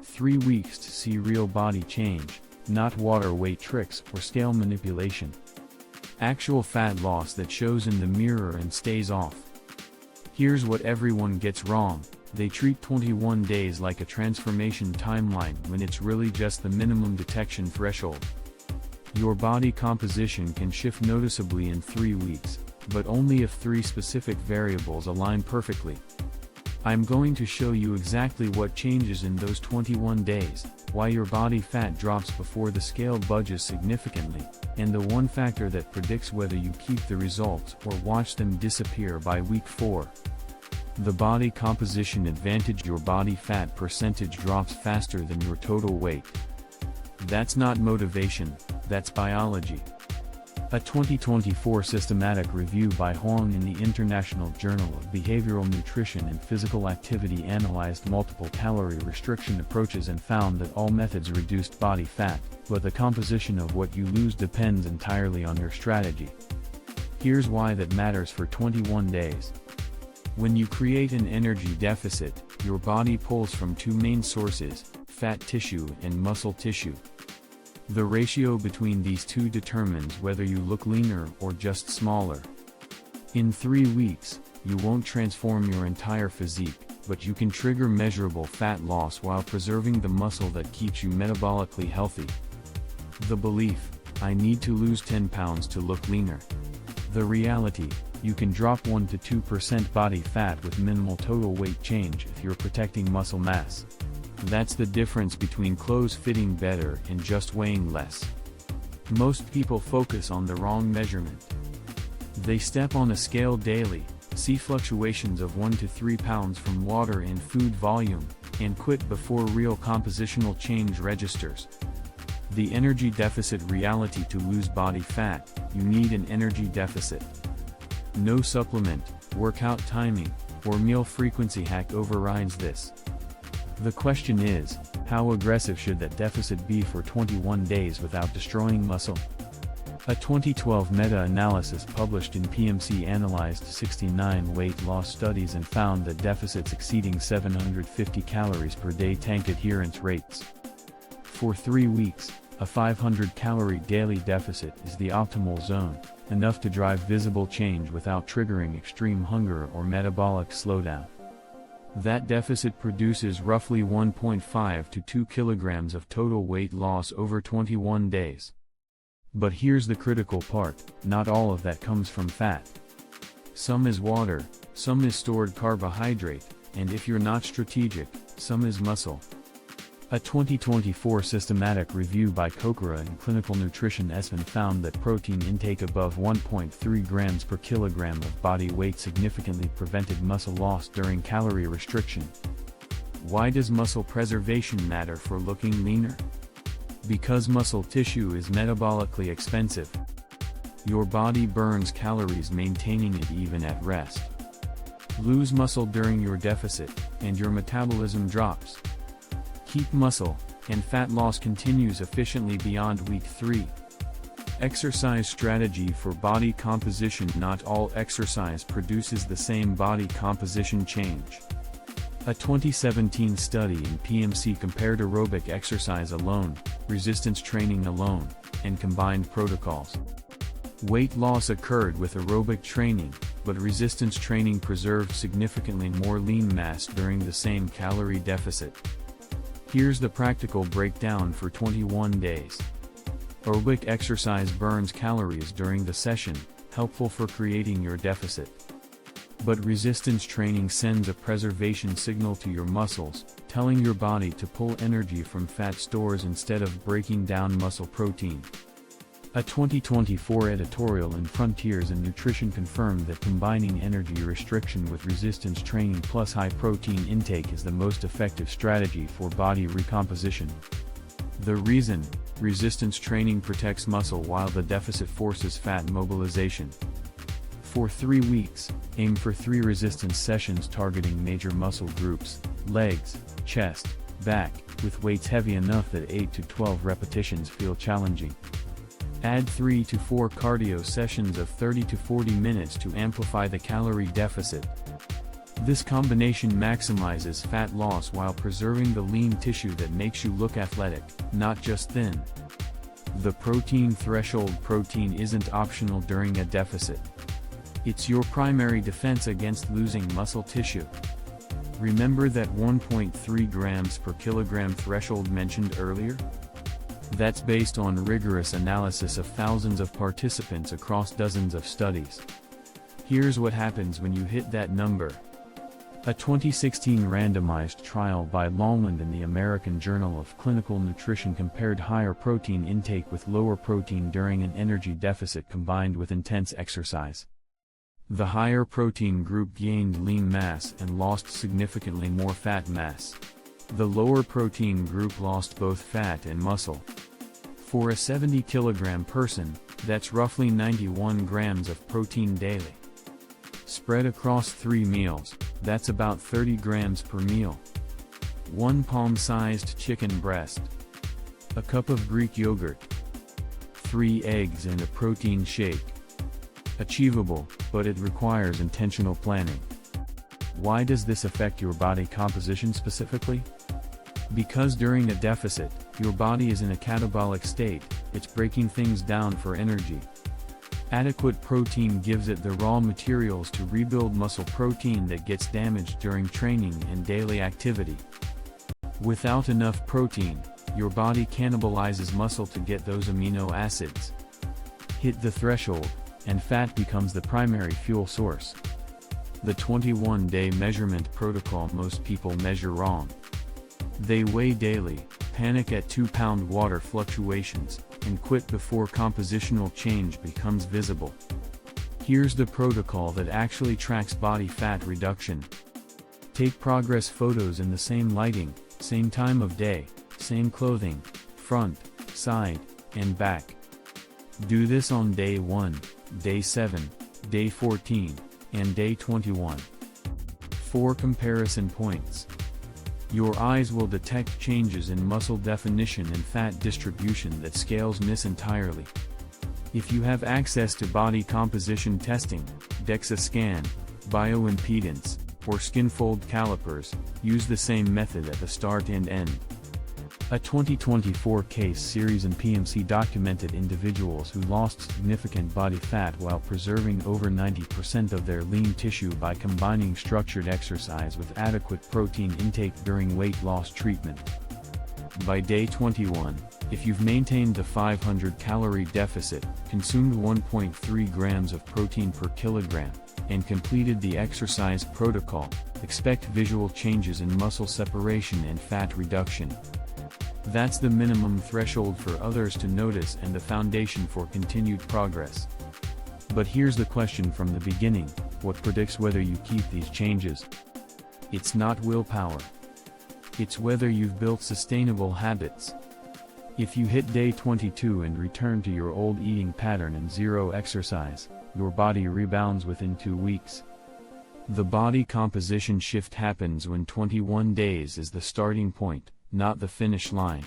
3 weeks to see real body change, not water weight tricks or scale manipulation. Actual fat loss that shows in the mirror and stays off. Here's what everyone gets wrong: they treat 21 days like a transformation timeline when it's really just the minimum detection threshold. Your body composition can shift noticeably in 3 weeks, but only if 3 specific variables align perfectly. I'm going to show you exactly what changes in those 21 days, why your body fat drops before the scale budges significantly, and the one factor that predicts whether you keep the results or watch them disappear by week 4. The body composition advantage: your body fat percentage drops faster than your total weight. That's not motivation, that's biology. A 2024 systematic review by Huang in the International Journal of Behavioral Nutrition and Physical Activity analyzed multiple calorie restriction approaches and found that all methods reduced body fat, but the composition of what you lose depends entirely on your strategy. Here's why that matters for 21 days. When you create an energy deficit, your body pulls from 2 main sources, fat tissue and muscle tissue. The ratio between these 2 determines whether you look leaner or just smaller. In 3 weeks, you won't transform your entire physique, but you can trigger measurable fat loss while preserving the muscle that keeps you metabolically healthy. The belief: I need to lose 10 pounds to look leaner. The reality: you can drop 1 to 2% body fat with minimal total weight change if you're protecting muscle mass. That's the difference between clothes fitting better and just weighing less. Most people focus on the wrong measurement. They step on a scale daily, see fluctuations of 1 to 3 pounds from water and food volume, and quit before real compositional change registers. The energy deficit reality: to lose body fat, you need an energy deficit. No supplement, workout timing, or meal frequency hack overrides this. The question is, how aggressive should that deficit be for 21 days without destroying muscle? A 2012 meta-analysis published in PMC analyzed 69 weight loss studies and found that deficits exceeding 750 calories per day tank adherence rates. For 3 weeks, a 500-calorie daily deficit is the optimal zone, enough to drive visible change without triggering extreme hunger or metabolic slowdown. That deficit produces roughly 1.5 to 2 kilograms of total weight loss over 21 days. But here's the critical part: not all of that comes from fat. Some is water, some is stored carbohydrate, and if you're not strategic, some is muscle. A 2024 systematic review by Kokura and Clinical Nutrition ESPN found that protein intake above 1.3 grams per kilogram of body weight significantly prevented muscle loss during calorie restriction. Why does muscle preservation matter for looking leaner? Because muscle tissue is metabolically expensive. Your body burns calories maintaining it even at rest. Lose muscle during your deficit, and your metabolism drops. Keep muscle, and fat loss continues efficiently beyond week 3. Exercise strategy for body composition: not all exercise produces the same body composition change. A 2017 study in PMC compared aerobic exercise alone, resistance training alone, and combined protocols. Weight loss occurred with aerobic training, but resistance training preserved significantly more lean mass during the same calorie deficit. Here's the practical breakdown for 21 days. Aerobic exercise burns calories during the session, helpful for creating your deficit. But resistance training sends a preservation signal to your muscles, telling your body to pull energy from fat stores instead of breaking down muscle protein. A 2024 editorial in Frontiers in Nutrition confirmed that combining energy restriction with resistance training plus high protein intake is the most effective strategy for body recomposition. The reason: resistance training protects muscle while the deficit forces fat mobilization. For 3 weeks, aim for 3 resistance sessions targeting major muscle groups: legs, chest, back, with weights heavy enough that 8 to 12 repetitions feel challenging. Add 3 to 4 cardio sessions of 30 to 40 minutes to amplify the calorie deficit. This combination maximizes fat loss while preserving the lean tissue that makes you look athletic, not just thin. The protein threshold. Protein isn't optional during a deficit. It's your primary defense against losing muscle tissue. Remember that 1.3 grams per kilogram threshold mentioned earlier? That's based on rigorous analysis of thousands of participants across dozens of studies. Here's what happens when you hit that number. A 2016 randomized trial by Lawland in the American Journal of Clinical Nutrition compared higher protein intake with lower protein during an energy deficit combined with intense exercise. The higher protein group gained lean mass and lost significantly more fat mass. The lower protein group lost both fat and muscle. For a 70 kilogram person, that's roughly 91 grams of protein daily. Spread across 3 meals, that's about 30 grams per meal. 1 palm-sized chicken breast. A cup of Greek yogurt. 3 eggs and a protein shake. Achievable, but it requires intentional planning. Why does this affect your body composition specifically? Because during a deficit, your body is in a catabolic state, it's breaking things down for energy. Adequate protein gives it the raw materials to rebuild muscle protein that gets damaged during training and daily activity. Without enough protein, your body cannibalizes muscle to get those amino acids. Hit the threshold, and fat becomes the primary fuel source. The 21-day measurement protocol. Most people measure wrong. They weigh daily, panic at 2-pound water fluctuations, and quit before compositional change becomes visible. Here's the protocol that actually tracks body fat reduction. Take progress photos in the same lighting, same time of day, same clothing, front, side, and back. Do this on day 1, day 7, day 14, and day 21. 4 comparison points. Your eyes will detect changes in muscle definition and fat distribution that scales miss entirely. If you have access to body composition testing, DEXA scan, bioimpedance, or skin fold calipers, use the same method at the start and end. A 2024 case series in PMC documented individuals who lost significant body fat while preserving over 90% of their lean tissue by combining structured exercise with adequate protein intake during weight loss treatment. By day 21, if you've maintained the 500-calorie deficit, consumed 1.3 grams of protein per kilogram, and completed the exercise protocol, expect visual changes in muscle separation and fat reduction. That's the minimum threshold for others to notice and the foundation for continued progress. But here's the question from the beginning: what predicts whether you keep these changes? It's not willpower. It's whether you've built sustainable habits. If you hit day 22 and return to your old eating pattern and zero exercise, your body rebounds within 2 weeks. The body composition shift happens when 21 days is the starting point, not the finish line.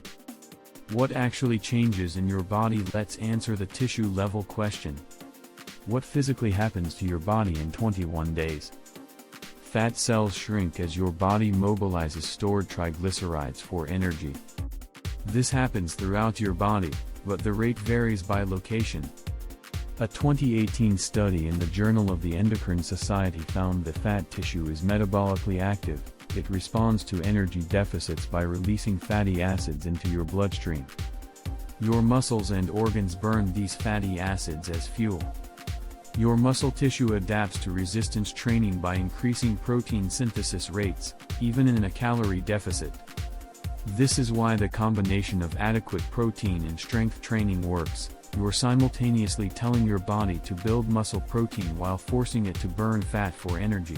What actually changes in your body? Let's answer the tissue level question. What physically happens to your body in 21 days? Fat cells shrink as your body mobilizes stored triglycerides for energy. This happens throughout your body, but the rate varies by location. A 2018 study in the Journal of the Endocrine Society found that fat tissue is metabolically active. It responds to energy deficits by releasing fatty acids into your bloodstream. Your muscles and organs burn these fatty acids as fuel. Your muscle tissue adapts to resistance training by increasing protein synthesis rates, even in a calorie deficit. This is why the combination of adequate protein and strength training works. You're simultaneously telling your body to build muscle protein while forcing it to burn fat for energy.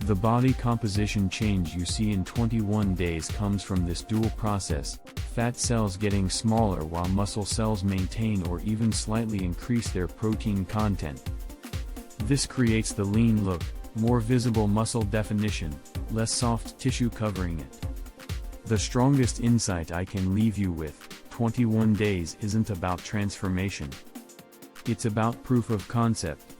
The body composition change you see in 21 days comes from this dual process: fat cells getting smaller while muscle cells maintain or even slightly increase their protein content. This creates the lean look, more visible muscle definition, less soft tissue covering it. The strongest insight I can leave you with: 21 days isn't about transformation. It's about proof of concept.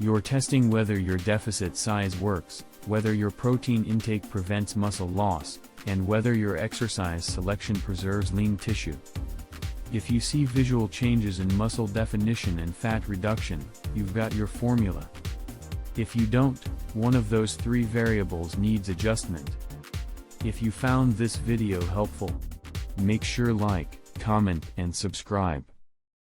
You're testing whether your deficit size works, whether your protein intake prevents muscle loss, and whether your exercise selection preserves lean tissue. If you see visual changes in muscle definition and fat reduction, you've got your formula. If you don't, one of those three variables needs adjustment. If you found this video helpful, make sure like, comment, and subscribe.